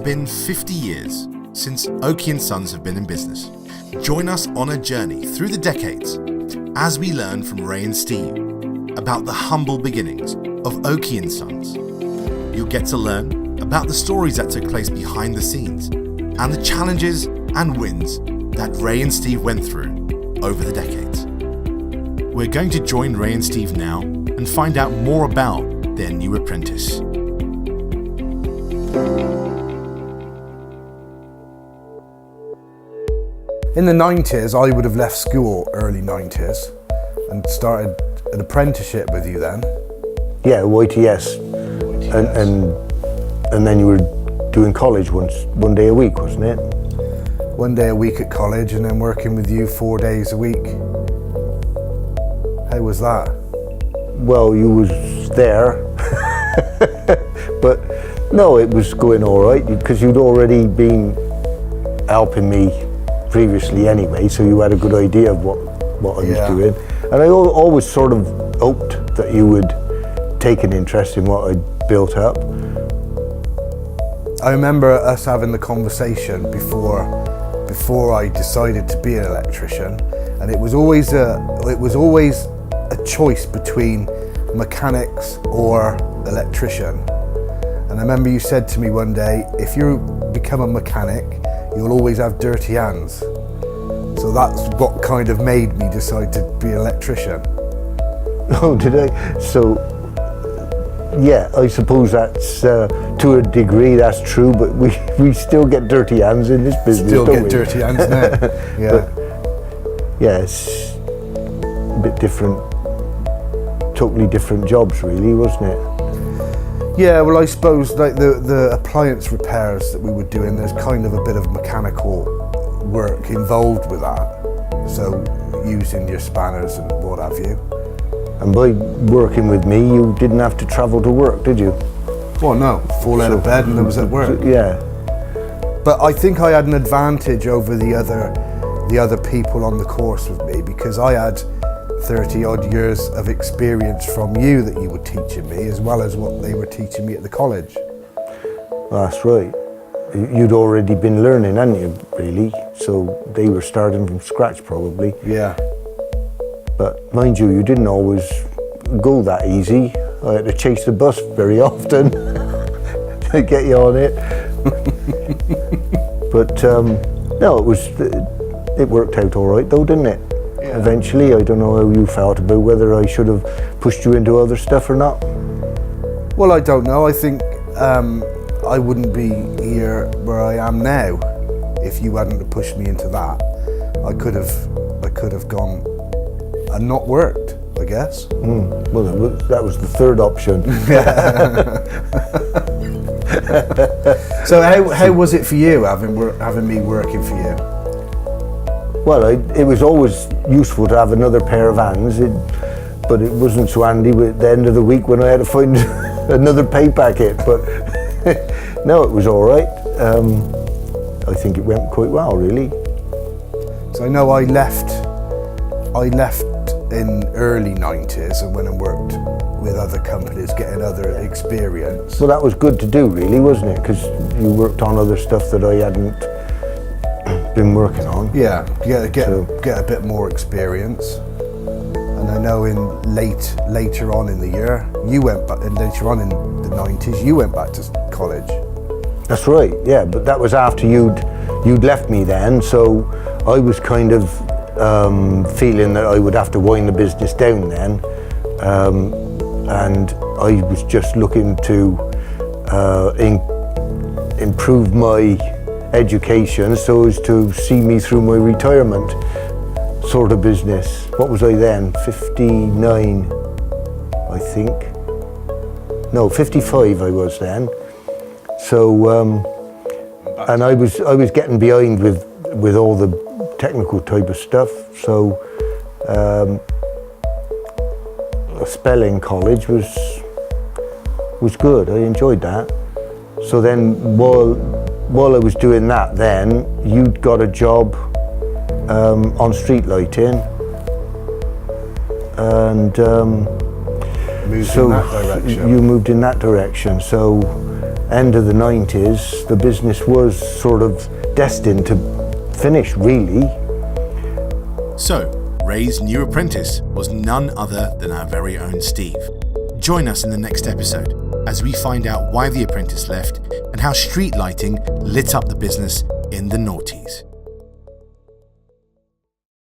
been 50 years since Oakey & Sons have been in business. Join us on a journey through the decades as we learn from Ray and Steve about the humble beginnings of Oakey & Sons. You'll get to learn about the stories that took place behind the scenes and the challenges and wins that Ray and Steve went through over the decades. We're going to join Ray and Steve now and find out more about their new apprentice. In the 90s, I would have left school early 90s and started an apprenticeship with you then. Yeah, YTS. And then you were doing college one day a week, wasn't it? One day a week at college and then working with you 4 days a week. How was that? Well, you was there, but no, it was going all right because you'd already been helping me previously anyway, so you had a good idea of what I was doing. And I always sort of hoped that you would take an interest in what I'd built up. I remember us having the conversation before I decided to be an electrician, and it was always a choice between mechanics or electrician. And I remember you said to me one day, if you become a mechanic, you'll always have dirty hands. So that's what kind of made me decide to be an electrician. Oh, did I? So, yeah, I suppose that's, to a degree, that's true, but we still get dirty hands in this business, Still don't get we? dirty hands now, yeah. But, yeah, it's a bit different, totally different jobs really, wasn't it? Yeah, well, I suppose like the appliance repairs that we were doing, there's kind of a bit of mechanical work involved with that. So using your spanners and what have you. And by working with me, you didn't have to travel to work, did you? Well, no, fall out of bed and I was at work. Yeah. But I think I had an advantage over the other people on the course with me because I had 30 odd years of experience from you that you were teaching me, as well as what they were teaching me at the college. That's right. You'd already been learning, hadn't you, really? So they were starting from scratch, probably. Yeah. But mind you, you didn't always go that easy. I had to chase the bus very often to get you on it. But no, it worked out all right though, didn't it? Yeah. Eventually, I don't know how you felt about whether I should have pushed you into other stuff or not. Well, I don't know. I think I wouldn't be here where I am now if you hadn't have pushed me into that. I could have gone and not worked, I guess. Well, that was the third option. So how was it for you having me working for you? Well, it was always useful to have another pair of hands, but it wasn't so handy at the end of the week when I had to find another pay packet. But no, it was all right. I think it went quite well, really. So I know I left in early 90s and went and worked with other companies, getting other experience. Well, that was good to do, really, wasn't it? Because you worked on other stuff that I hadn't been working on. Yeah, get a bit more experience. And I know later on in the year, later on in the 90s, you went back to college. That's right, yeah, but that was after you'd left me then, so I was kind of feeling that I would have to wind the business down then, and I was just looking to improve my education so as to see me through my retirement sort of business. What was I then? 59, I think. No, 55 I was then. So, and I was getting behind with all the technical type of stuff. So, a spell in college was good. I enjoyed that. So then, while I was doing that, then you'd got a job on street lighting, and moved in that direction. You moved in that direction. So end of the 90s, the business was sort of destined to finish, really. So, Ray's new apprentice was none other than our very own Steve. Join us in the next episode as we find out why the apprentice left and how street lighting lit up the business in the noughties.